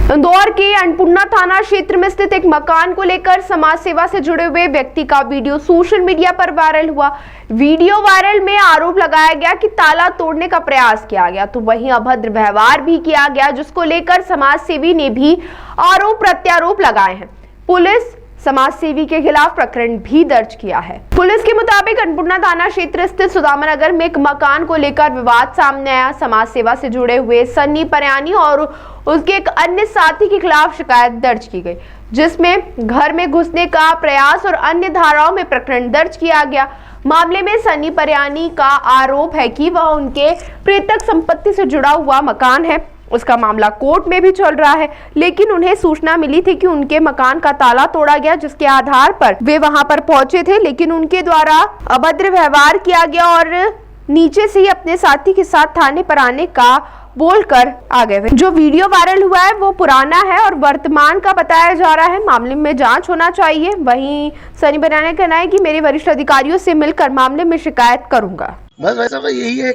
इंदौर के अन्नपूर्णा थाना क्षेत्र में स्थित एक मकान को लेकर समाज सेवा से जुड़े हुए व्यक्ति का वीडियो सोशल मीडिया पर वायरल हुआ। वीडियो वायरल में आरोप लगाया गया कि ताला तोड़ने का प्रयास किया गया, तो वहीं अभद्र व्यवहार भी किया गया, जिसको लेकर समाज सेवी ने भी आरोप प्रत्यारोप लगाए हैं। पुलिस समाज सेवी के खिलाफ प्रकरण भी दर्ज किया है। पुलिस के मुताबिक अन्नपूर्णा थाना क्षेत्र स्थित सुदामा नगर में एक मकान को लेकर विवाद सामने आया। समाज सेवा से जुड़े हुए सन्नी परयानी और उसके एक अन्य साथी के खिलाफ शिकायत दर्ज की गई, जिसमें घर में घुसने का प्रयास और अन्य धाराओं में प्रकरण दर्ज किया गया। मामले में सन्नी परयानी का आरोप है कि वह उनके प्रेतक संपत्ति से जुड़ा हुआ मकान है। उसका मामला कोर्ट में भी चल रहा है, लेकिन उन्हें सूचना मिली थी कि उनके मकान का ताला तोड़ा गया, जिसके आधार पर वे वहां पर पहुंचे थे, लेकिन उनके द्वारा अभद्र व्यवहार किया गया और नीचे से ही अपने साथी के साथ थाने पर आने का बोलकर आ गए। जो वीडियो वायरल हुआ है वो पुराना है और वर्तमान का बताया जा रहा है। मामले में जांच होना चाहिए। वहीं सनी बनाने का कहना है कि मेरे वरिष्ठ अधिकारियों से मिलकर मामले में शिकायत करूंगा। बस वैसा भाई यही है।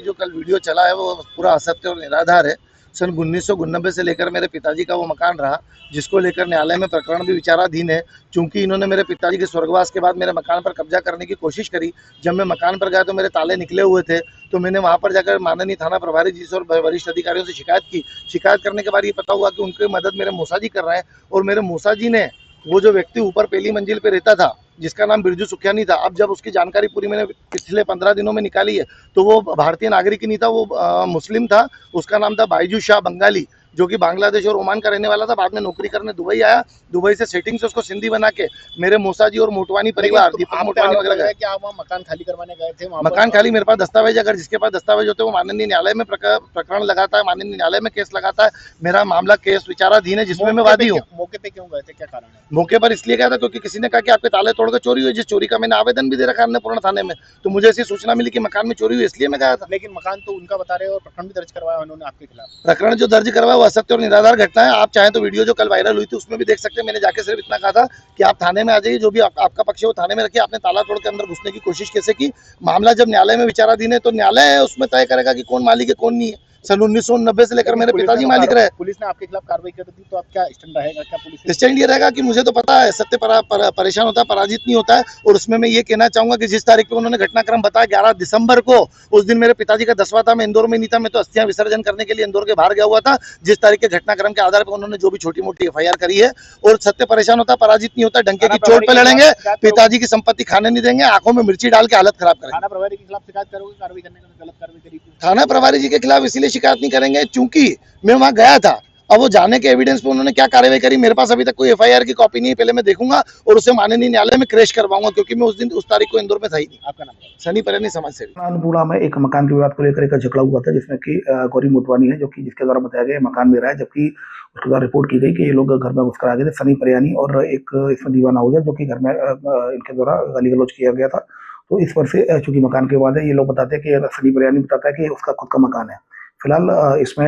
जो कल वीडियो चला है वो पूरा असत्य और निराधार है। सन 1999 से लेकर मेरे पिताजी का वो मकान रहा, जिसको लेकर न्यायालय में प्रकरण भी विचाराधीन है। चूंकि इन्होंने मेरे पिताजी के स्वर्गवास के बाद मेरे मकान पर कब्जा करने की कोशिश करी। जब मैं मकान पर गया तो मेरे ताले निकले हुए थे, तो मैंने वहां पर जाकर माननीय थाना प्रभारी जी से और वरिष्ठ अधिकारियों से शिकायत की। शिकायत करने के बाद ये पता हुआ कि उनकी मदद मेरे मौसा जी कर रहे हैं, और मेरे मौसा जी ने वो जो व्यक्ति ऊपर पहली मंजिल पे रहता था, जिसका नाम बिरजू सुखियानी था, अब जब उसकी जानकारी पूरी मैंने पिछले 15 दिनों में निकाली है, तो वो भारतीय नागरिक ही नहीं था, वो मुस्लिम था। उसका नाम था बाइजू शाह बंगाली, जो कि बांग्लादेश और ओमान का रहने वाला था। बाद में नौकरी करने दुबई आया। दुबई से सेटिंग से उसको सिंधी बना के मेरे मौसा जी और मोटवानी परिवार दीपक मोटवानी वगैरह गए। क्या आप वहाँ मकान खाली करवाने गए थे? मकान खाली, मेरे पास दस्तावेज, अगर जिसके पास दस्तावेज होते हैं वो माननीय न्यायालय में प्रकरण लगाता है, माननीय न्यायालय में केस लगाता है। मेरा मामला केस विचाराधीन है, जिसमें मैं वादी हूँ। मौके पे क्यों गए थे, क्या कारण है? मौके पर इसलिए गया था क्योंकि किसी ने कहा कि आपके ताले तोड़ के चोरी हुई, जिस चोरी का मैंने आवेदन भी दे रखा है अन्नपूर्णा थाने में। तो मुझे ऐसी सूचना मिली कि मकान में चोरी हुई, इसलिए मैं गया था। लेकिन मकान तो उनका बता रहे हो और प्रकरण भी दर्ज करवाया उन्होंने आपके खिलाफ। प्रकरण जो दर्ज करवाया वो असत्य और निराधार घटना है। आप चाहें तो वीडियो जो कल वायरल हुई थी उसमें भी देख सकते हैं। मैंने जाके सिर्फ इतना कहा था कि आप थाने में आ जाइए, जो भी आपका पक्ष है वो थाने में रखिए। आपने ताला तोड़ के अंदर घुसने की कोशिश कैसे की? मामला जब न्यायालय में विचाराधीन है तो न्यायालय उसमें तय करेगा कि कौन मालिक है कौन नहीं है। सन 1990 से लेकर मेरे पिताजी मालिक रहे। पुलिस ने आपके खिलाफ कार्रवाई कर दी, तो आप क्या स्टैंड रहेगा? क्या पुलिस स्टैंड ये रहेगा कि मुझे तो पता है सत्य परेशान होता है, पराजित नहीं होता है। और उसमें मैं ये कहना चाहूंगा कि जिस तारीख पे उन्होंने घटनाक्रम बताया 11 दिसंबर को, उस दिन मेरे पिताजी का 10वां था। मैं इंदौर में नहीं था, मैं तो अस्थियां विसर्जन करने के लिए इंदौर के बाहर गया हुआ था। जिस तारीख के घटनाक्रम के आधार पर उन्होंने जो भी छोटी मोटी FIR करी है, और सत्य परेशान होता है, पराजित नहीं होता। डंके की चोट पे लड़ेंगे, पिताजी की संपत्ति खाने नहीं देंगे, आंखों में मिर्ची डाल के हालत खराब करेंगे। थाना प्रभारी के खिलाफ शिकायत करोगे? कार्रवाई करने का गलत कार्रवाई करी? थाना प्रभारी जी के खिलाफ इसीलिए शिकायत नहीं करेंगे चूंकि मैं वहां गया था। अब वो जाने के एविडेंस पे उन्होंने क्या कार्रवाई करी, मेरे पास अभी तक कोई FIR की कॉपी नहीं है। पहले मैं देखूंगा और उसे माननीय न्यायालय में क्रैश करवाऊंगा, क्योंकि मैं उस दिन उस तारीख को इंदौर में था ही नहीं। आपका नाम? सनी परयानी, समाज सेवी। अन्नपूर्णा में एक मकान के विवाद को लेकर एक झगड़ा हुआ था, जिसमें कि गौरी मोटवानी है, जो कि जिसके द्वारा बताया गया मकान मेरा है, जबकि उसके द्वारा रिपोर्ट की गई कि ये लोग घर में घुसकर आ गए थे। सनी परयानी और एक इसमें दीवाना हो गया, जो कि घर में इनके द्वारा गाली गलौज किया गया था। तो इस पर से चूंकि मकान के विवाद है, ये लोग बताते हैं कि सनी परयानी बताता है कि उसका खुद का मकान है। फिलहाल इसमें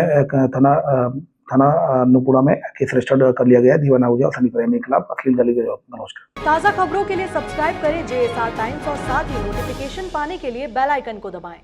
थाना अन्नपूर्णा में केस रजिस्टर्ड कर लिया गया है दीवाना आहूजा और सनी परयानी के खिलाफ अश्लील गाली गलौज। ताज़ा खबरों के लिए सब्सक्राइब करें JSR टाइम्स और साथ ही नोटिफिकेशन पाने के लिए बेल आइकन को दबाएं।